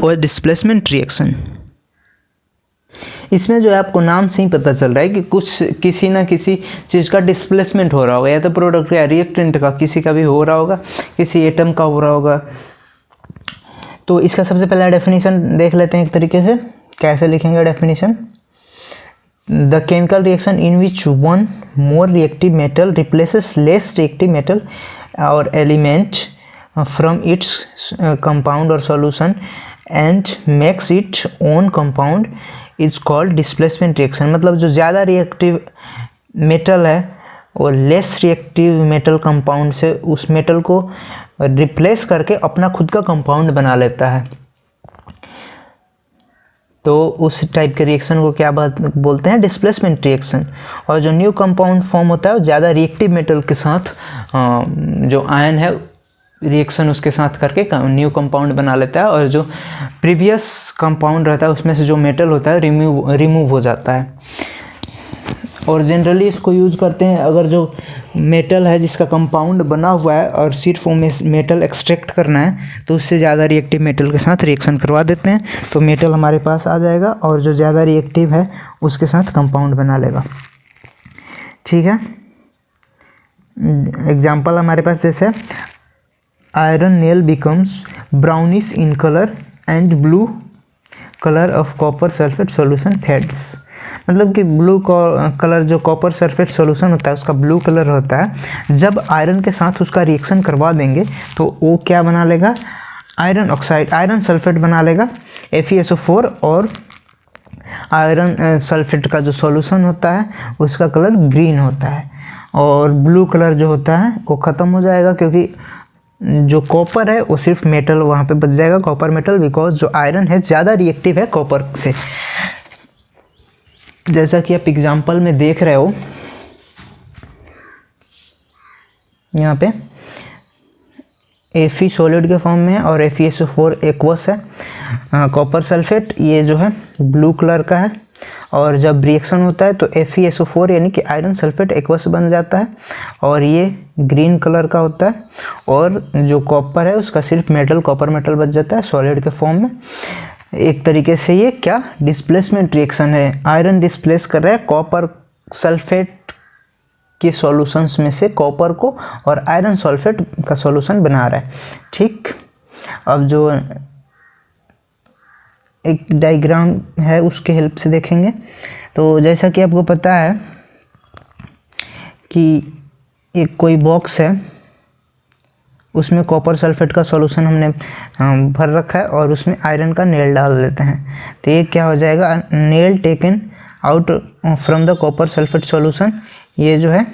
और displacement reaction. इसमें जो है आपको नाम से ही पता चल रहा है कि कुछ किसी ना किसी चीज़ का डिस्प्लेसमेंट हो रहा होगा, या तो प्रोडक्ट या रिएक्टेंट का किसी का भी हो रहा होगा, किसी एटम का हो रहा होगा। तो इसका सबसे पहला डेफिनेशन देख लेते हैं एक तरीके से। कैसे लिखेंगे definition? The chemical reaction in which one more reactive metal replaces less reactive metal और एलिमेंट फ्रॉम इट्स कंपाउंड और solution and makes it own compound is called displacement reaction. मतलब जो ज़्यादा रिएक्टिव मेटल है और लेस रिएक्टिव मेटल कंपाउंड से उस metal को रिप्लेस करके अपना खुद का कंपाउंड बना लेता है, तो उस टाइप के रिएक्शन को क्या बोलते हैं? Displacement reaction. और जो न्यू कंपाउंड फॉर्म होता है वो ज़्यादा रिएक्टिव मेटल के साथ जो आयन है रिएक्शन उसके साथ करके न्यू कंपाउंड बना लेता है, और जो प्रीवियस कंपाउंड रहता है उसमें से जो मेटल होता है रिमूव हो जाता है। और जनरली इसको यूज़ करते हैं अगर जो मेटल है जिसका कंपाउंड बना हुआ है और सिर्फ वो मेटल एक्सट्रैक्ट करना है, तो उससे ज़्यादा रिएक्टिव मेटल के साथ रिएक्शन करवा देते हैं, तो मेटल हमारे पास आ जाएगा और जो ज़्यादा रिएक्टिव है उसके साथ कंपाउंड बना लेगा। ठीक है, एग्जाम्पल हमारे पास जैसे iron nail becomes brownish in colour and blue colour of copper sulphate solution fades. मतलब कि ब्लू कलर जो कॉपर सल्फेट सॉल्यूशन होता है उसका ब्लू कलर होता है, जब आयरन के साथ उसका रिएक्शन करवा देंगे तो वो क्या बना लेगा? आयरन ऑक्साइड, आयरन सल्फेट बना लेगा FeSO4, और आयरन सल्फेट का जो सॉल्यूशन होता है उसका कलर ग्रीन होता है, और ब्लू कलर जो होता है वो ख़त्म हो जाएगा, क्योंकि जो कॉपर है वो सिर्फ मेटल वहाँ पे बच जाएगा, कॉपर मेटल, बिकॉज जो आयरन है ज़्यादा रिएक्टिव है कॉपर से। जैसा कि आप एग्जाम्पल में देख रहे हो यहाँ पे Fe सॉलिड के फॉर्म में है और FeSO4 एक्वस है। कॉपर सल्फेट ये जो है ब्लू कलर का है, और जब रिएक्शन होता है तो FeSO4 यानी कि आयरन सल्फेट एक्वस बन जाता है, और ये ग्रीन कलर का होता है, और जो कॉपर है उसका सिर्फ मेटल, कॉपर मेटल बच जाता है सॉलिड के फॉर्म में। एक तरीके से ये क्या डिस्प्लेसमेंट रिएक्शन है, आयरन डिस्प्लेस कर रहा है कॉपर सल्फेट के सॉल्यूशंस में से कॉपर को, और आयरन सल्फेट का सॉल्यूशन बना रहा है। ठीक, अब जो एक डायग्राम है उसके हेल्प से देखेंगे। तो जैसा कि आपको पता है कि एक कोई बॉक्स है, उसमें कॉपर सल्फेट का सॉल्यूशन हमने भर रखा है और उसमें आयरन का नेल डाल देते हैं, तो ये क्या हो जाएगा? Nail taken out from the copper sulphate solution. ये जो है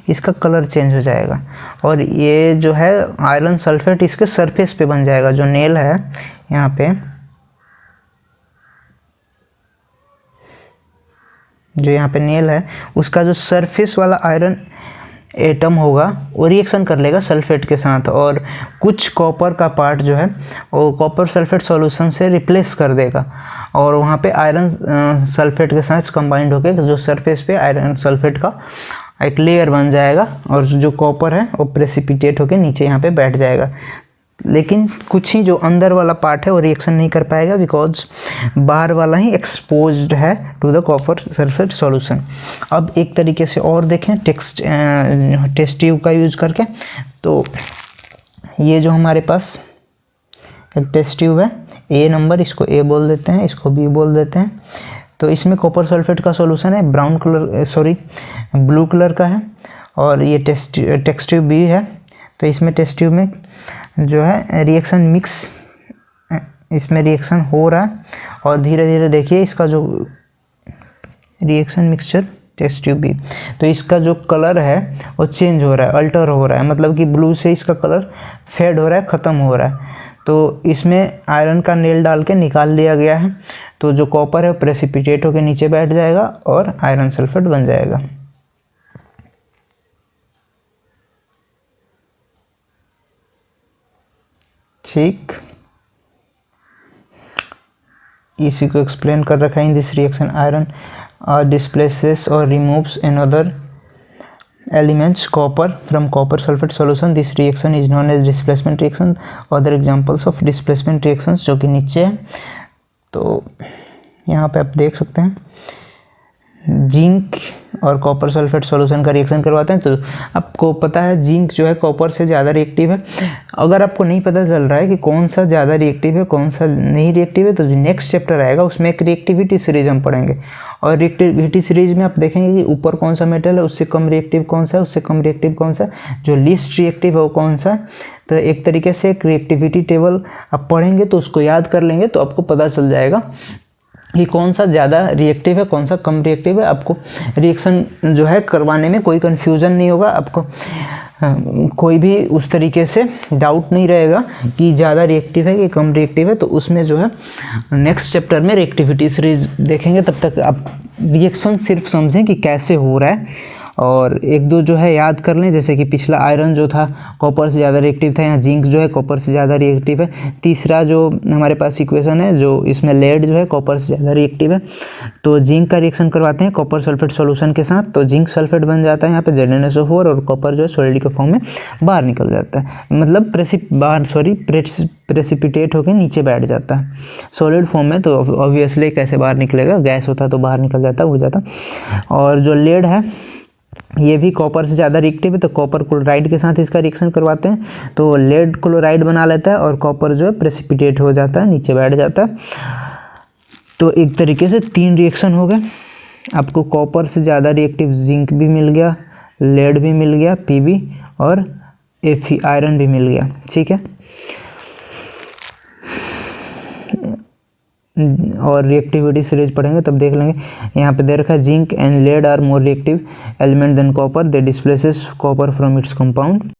इसका कलर चेंज हो जाएगा, और ये जो है आयरन सल्फेट इसके सरफेस पे बन जाएगा। जो नेल है यहाँ पे, जो यहाँ पे नेल है उसका जो सरफेस वाला आयरन एटम होगा वो रिएक्शन कर लेगा सल्फेट के साथ, और कुछ कॉपर का पार्ट जो है वो कॉपर सल्फेट सॉल्यूशन से रिप्लेस कर देगा, और वहाँ पे आयरन सल्फेट के साथ कंबाइंड होकर जो सरफेस पे आयरन सल्फेट का एक लेयर बन जाएगा, और जो कॉपर है वो प्रेसिपिटेट होकर नीचे यहाँ पे बैठ जाएगा। लेकिन कुछ ही जो अंदर वाला पार्ट है वो रिएक्शन नहीं कर पाएगा, बिकॉज बाहर वाला ही एक्सपोज्ड है to the copper sulphate solution. अब एक तरीके से और देखें टेस्ट ट्यूब का यूज करके, तो ये जो हमारे पास एक टेस्ट ट्यूब है, A नंबर, इसको A बोल देते हैं, इसको B बोल देते हैं। तो इसमें कॉपर सल्फेट का सॉल्यूशन है, ब्लू कलर का है, और ये टेस्ट ट्यूब B है। तो इसमें टेस्ट ट्यूब में जो है रिएक्शन मिक्स, इसमें रिएक्शन हो रहा है, और धीरे धीरे देखिए इसका जो रिएक्शन मिक्सचर टेस्ट ट्यूब भी, तो इसका जो कलर है वो चेंज हो रहा है, अल्टर हो रहा है, मतलब कि ब्लू से इसका कलर फेड हो रहा है, ख़त्म हो रहा है। तो इसमें आयरन का नेल डाल के निकाल दिया गया है, तो जो कॉपर है प्रेसिपिटेट होकर नीचे बैठ जाएगा और आयरन सल्फेट बन जाएगा। ठीक, इसी को एक्सप्लेन कर रखा है। In this reaction iron displaces और removes another elements copper from copper sulfate solution. This reaction is known as displacement reaction. Other examples of displacement reactions जो कि नीचे है, तो यहाँ पे आप देख सकते हैं जिंक और कॉपर सल्फेट सॉल्यूशन का रिएक्शन करवाते हैं। तो आपको पता है जिंक जो है कॉपर से ज़्यादा रिएक्टिव है। अगर आपको नहीं पता चल रहा है कि कौन सा ज़्यादा रिएक्टिव है कौन सा नहीं रिएक्टिव है, तो जो नेक्स्ट चैप्टर आएगा उसमें एक रिएक्टिविटी सीरीज हम पढ़ेंगे, और रिएक्टिविटी सीरीज में आप देखेंगे कि ऊपर कौन सा मेटल है, उससे कम रिएक्टिव कौन सा है, उससे कम रिएक्टिव कौन सा है, जो लीस्ट रिएक्टिव है वो कौन सा है। तो एक तरीके से एक रिएक्टिविटी टेबल आप पढ़ेंगे तो उसको याद कर लेंगे तो आपको पता चल जाएगा कि कौन सा ज़्यादा रिएक्टिव है कौन सा कम रिएक्टिव है। आपको रिएक्शन जो है करवाने में कोई कन्फ्यूज़न नहीं होगा, आपको कोई भी उस तरीके से डाउट नहीं रहेगा कि ज़्यादा रिएक्टिव है कि कम रिएक्टिव है। तो उसमें जो है नेक्स्ट चैप्टर में रिएक्टिविटी सीरीज देखेंगे, तब तक आप रिएक्शन सिर्फ समझें कि कैसे हो रहा है, और एक दो जो है याद कर लें, जैसे कि पिछला आयरन जो था कॉपर से ज़्यादा रिएक्टिव था, यहाँ जिंक जो है कॉपर से ज़्यादा रिएक्टिव है। तीसरा जो हमारे पास इक्वेशन है जो इसमें लेड जो है कॉपर से ज़्यादा रिएक्टिव है, तो जिंक का रिएक्शन करवाते हैं कॉपर सल्फेट सॉल्यूशन के साथ, तो जिंक सल्फेट बन जाता है यहाँ पे ZnSO4, और कॉपर जो है सॉलिड के फॉर्म में बाहर निकल जाता है, मतलब प्रेसिपिटेट होकर नीचे बैठ जाता है सॉलिड फॉर्म में। तो ऑब्वियसली कैसे बाहर निकलेगा, गैस होता तो बाहर निकल जाता हो जाता। और जो लेड है ये भी कॉपर से ज़्यादा रिएक्टिव है, तो कॉपर क्लोराइड के साथ इसका रिएक्शन करवाते हैं, तो लेड क्लोराइड बना लेता है और कॉपर जो है प्रेसिपिटेट हो जाता है नीचे बैठ जाता है। तो एक तरीके से 3 रिएक्शन हो गए, आपको कॉपर से ज़्यादा रिएक्टिव जिंक भी मिल गया, लेड भी मिल गया Pb, और Fe आयरन भी मिल गया, ठीक है। और रिएक्टिविटी सीरीज पढ़ेंगे तब देख लेंगे। यहाँ पे दे रखा है zinc and lead are more reactive element than copper, they displaces copper from its compound.